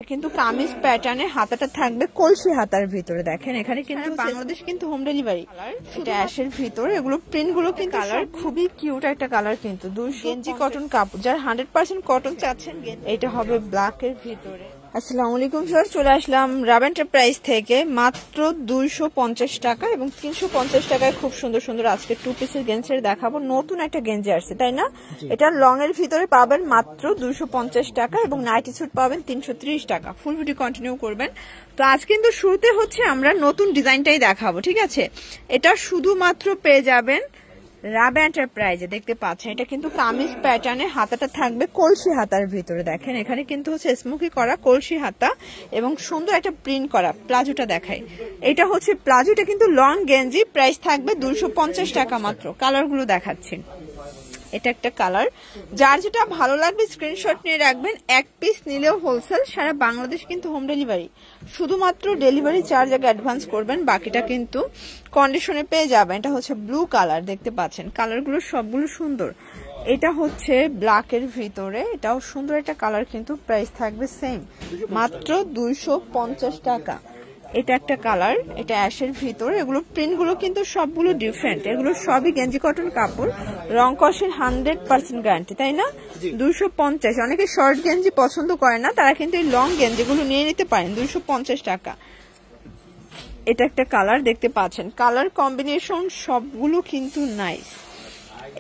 কিন্তু কামিজ প্যাটার্নে, হাতাটা থাকবে কলসি হাতার ভিতরে। দেখেন এখানে কিন্তু বাংলাদেশ কিন্তু হোম ডেলিভারি। এটা অ্যাশের ভিতরে, এগুলো প্রিন্ট গুলো কিন্তু কালার খুবই কিউট একটা কালার কিন্তু। 200 গেঞ্জি কটন কাপড়, যার 100% কটন চাচ্ছেন এটা হবে ব্ল্যাক এর ভিতরে। আসসালামু আলাইকুম স্যার, চলে আসলাম রাব এন্টারপ্রাইজ থেকে মাত্র 250 টাকা এবং 350 টাকায় খুব সুন্দর সুন্দর আজকে 2 পিসের গেঞ্জি দেখাবো। নতুন একটা গেঞ্জি আসছে তাই না? এটা লং এর ভিতরে পাবেন মাত্র 250 টাকা এবং নাইটি স্যুট পাবেন 330 টাকা। ফুল ভিডিও কন্টিনিউ করবেন। তো আজ কিন্তু শুরুতে হচ্ছে আমরা নতুন ডিজাইনটাই দেখাবো, ঠিক আছে? এটা শুধুমাত্র পেয়ে যাবেন রাব এন্টারপ্রাইজে। দেখতে পাচ্ছেন এটা কিন্তু কামিজ প্যাটার্নে, হাতাটা থাকবে কলসি হাতার ভিতরে। দেখেন এখানে কিন্তু হচ্ছে স্মোকি করা কলসি হাতা এবং সুন্দর একটা প্রিন্ট করা। প্লাজোটা দেখাই, এটা হচ্ছে প্লাজো, এটা কিন্তু লং গেঞ্জি, প্রাইস থাকবে 250 টাকা মাত্র। কালারগুলো দেখাচ্ছি, এটা একটা কালার, যার যেটা ভালো লাগবে স্ক্রিনশট নিয়ে রাখবেন। এক পিস নিলেও হোলসেল, সারা বাংলাদেশ কিন্তু হোম ডেলিভারি। শুধুমাত্র ডেলিভারি চার্জ আগে অ্যাডভান্স করবেন, বাকিটা কিন্তু কন্ডিশনে পেয়ে যাবেন। এটা হচ্ছে ব্লু কালার, দেখতে পাচ্ছেন কালারগুলো সবগুলো সুন্দর। এটা হচ্ছে ব্ল্যাক এর ভিতরে, এটাও সুন্দর একটা কালার কিন্তু প্রাইস থাকবে সেম মাত্র 250 টাকা। এটা একটা কালার, এটা অ্যাশের ভিতর। এগুলো প্রিন্ট গুলো কিন্তু সবগুলো ডিফারেন্ট, এগুলো সবই গেঞ্জি কটন কাপড়, রং কষের 100% গ্যারান্টি, তাই না? 250। অনেকে শর্ট গেঞ্জি পছন্দ করে না, তারা কিন্তু এই লং গেঞ্জি গুলো নিয়ে নিতে পারেন 250 টাকা। এটা একটা কালার, দেখতে পাচ্ছেন কালার কম্বিনেশন সবগুলো কিন্তু নাইস।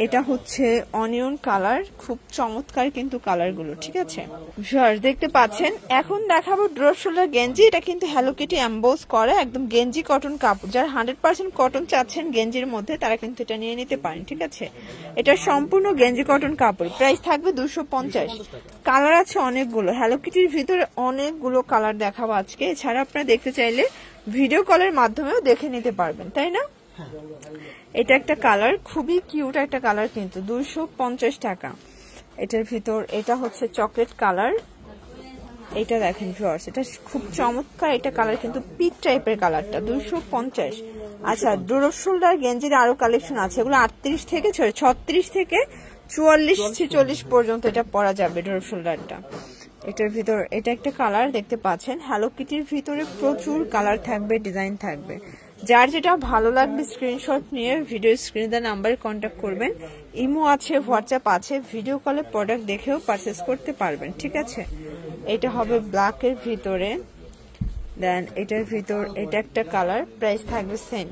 এটা হচ্ছে অনিয়ন কালার, খুব চমৎকার কিন্তু কালারগুলো, ঠিক আছে? দেখতে পাচ্ছেন এখন দেখাবো ড্রপ শোল্ডার গেঞ্জি। এটা কিন্তু হ্যালো কিটি এমবোস করা, একদম গেঞ্জি কটন কাপড়, যার 100% কটন চাচ্ছেন গেঞ্জির মধ্যে তারা কিন্তু এটা নিয়ে নিতে পারেন, ঠিক আছে? এটা সম্পূর্ণ গেঞ্জি কটন কাপড়, প্রাইস থাকবে 250। কালার আছে অনেকগুলো, হ্যালো কিটির ভিতরে অনেকগুলো কালার দেখাবো আজকে। এছাড়া আপনারা দেখতে চাইলে ভিডিও কলের মাধ্যমেও দেখে নিতে পারবেন, তাই না? এটা একটা কালার, খুবই কিউট একটা কালার কিন্তু 250 টাকা। এটার ভিতর এটা হচ্ছে চকলেট কালার, এটা দেখেন ভিউয়ার্স, এটা খুব চমৎকার একটা কালার কিন্তু পিচ টাইপের কালারটা 250। আচ্ছা, ড্রপ শোল্ডার গেঞ্জির আরো কালেকশন আছে, এগুলো 38 থেকে 36 থেকে 44-46 পর্যন্ত এটা পরা যাবে ড্রপ শোল্ডারটা। এটার ভিতর এটা একটা কালার, দেখতে পাচ্ছেন হ্যালো কিটির ভিতরে প্রচুর কালার থাকবে, ডিজাইন থাকবে। যার যেটা ভালো লাগবে স্ক্রিনশট নিয়ে ভিডিও স্ক্রিনে দেওয়া নাম্বারে কন্ট্যাক্ট করবেন। ইমো আছে, হোয়াটসঅ্যাপ আছে, ভিডিও কলে প্রোডাক্ট দেখেও পারচেস করতে পারবেন, ঠিক আছে? এটা হবে ব্ল্যাক এর ভিতরে, দেন এটার ভিতর এটা একটা কালার, প্রাইস থাকবে সেম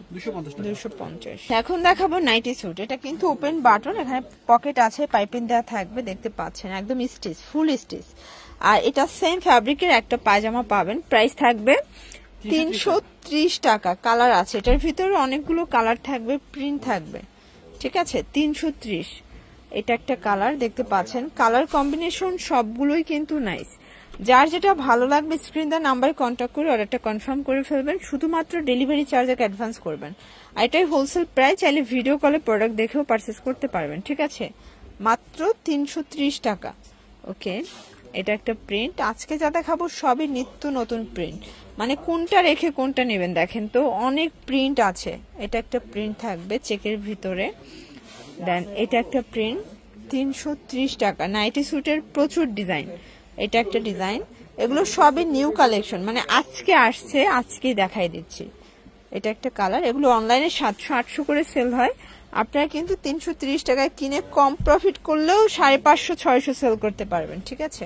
250। এখন দেখাবো নাইটি স্যুট। এটা কিন্তু ওপেন বাটন, এখানে পকেট আছে, পাইপিং দেওয়া থাকবে, দেখতে পাচ্ছেন একদম স্টিচ, ফুল স্টিচ। আর এটা সেম ফ্যাব্রিকের একটা পায়জামা পাবেন, প্রাইস থাকবে 330 টাকা। কালার আছে এটার ভিতরে অনেকগুলো কালার থাকবে, প্রিন্ট থাকবে, ঠিক আছে? 330। এটা একটা কালার, দেখতে পাচ্ছেন কালার কম্বিনেশন সবগুলোই কিন্তু নাইস। যার যেটা ভালো লাগবে স্ক্রিন দেওয়া নাম্বারে কন্ট্যাক্ট করে অর্ডারটা কনফার্ম করে ফেলবেন। শুধুমাত্র ডেলিভারি চার্জ আগে অ্যাডভান্স করবেন। আর এটাই হোলসেল প্রাইস, চাইলে ভিডিও কলে প্রোডাক্ট দেখেও পারচেস করতে পারবেন, ঠিক আছে? মাত্র 330 টাকা। ওকে, এটা একটা প্রিন্ট, আজকে যা দেখাবো সবই নিত্য নতুন প্রিন্ট, মানে কোনটা রেখে কোনটা নেবেন দেখেন তো, অনেক প্রিন্ট আছে। এটা একটা প্রিন্ট থাকবে চেকের ভিতরে, দেন এটা একটা প্রিন্ট 330 টাকা। নাইটি স্যুটের প্রচুর ডিজাইন, এটা একটা ডিজাইন, এগুলো সবই নিউ কালেকশন, মানে আজকে আসছে, আজকেই দেখাই দিচ্ছি। এটা একটা কালার, এগুলো অনলাইনে 700-800 করে সেল হয়, আপনারা কিন্তু 330 টাকায় কিনে কম প্রফিট করলেও 550-600 সেল করতে পারবেন, ঠিক আছে?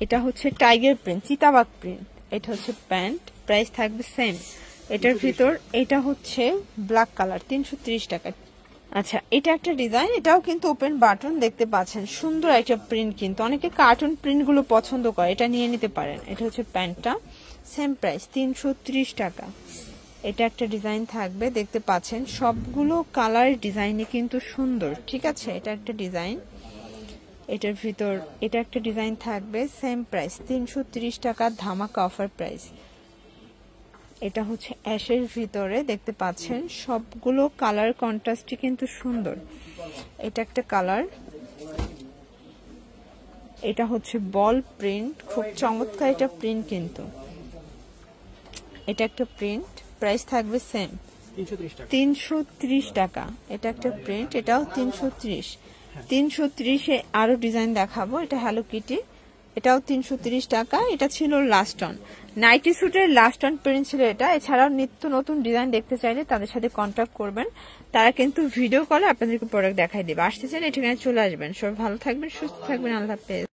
এটা হচ্ছে টাইগার প্রিন্ট, চিতাবাগ প্রিন্ট। এটা হচ্ছে প্যান্ট, প্রাইস থাকবে সেম। এটার ভিতর এটা হচ্ছে ব্ল্যাক কালার, 330 টাকা। আচ্ছা, এটা একটা ডিজাইন, এটাও কিন্তু ওপেন বাটন, দেখতে পাচ্ছেন সুন্দর একটা প্রিন্ট কিন্তু অনেকে কার্টুন প্রিন্ট গুলো পছন্দ করে, এটা নিয়ে নিতে পারেন। এটা হচ্ছে প্যান্টটা, সেম প্রাইস 330 টাকা। এটা একটা ডিজাইন থাকবে, দেখতে পাচ্ছেন সবগুলো কালার ডিজাইনে কিন্তু সুন্দর, ঠিক আছে? এটা একটা ডিজাইন, এটার ভিতর এটা একটা ডিজাইন থাকবে, সেম প্রাইস 330 টাকা, ধামাকা অফার প্রাইস। এটা হচ্ছে অ্যাশের ভিতরে, দেখতে পাচ্ছেন সবগুলো কালার কন্ট্রাস্টই কিন্তু সুন্দর। এটা একটা কালার, এটা হচ্ছে বল প্রিন্ট, খুব চমৎকার এটা প্রিন্ট কিন্তু। এটা একটা প্রিন্ট, প্রাইস থাকবে সেম 330 টাকা। এটা একটা প্রিন্ট, এটাও 330। 330-এ আরো ডিজাইন দেখাবো। এটা হ্যালো কিটি, এটাও 330 টাকা। এটা ছিল লাস্ট অন নাইটি স্যুটের লাস্ট অন প্রিন্ট ছিল এটা। এছাড়াও নিত্য নতুন ডিজাইন দেখতে চাইলে তাদের সাথে কন্ট্যাক্ট করবেন, তারা কিন্তু ভিডিও কলে আপনাদেরকে প্রোডাক্ট দেখাই দেবে। আসতে চাইলে ঠিকানায় চলে আসবেন। সবাই ভালো থাকবেন, সুস্থ থাকবেন, আল্লাহ হাফেজ।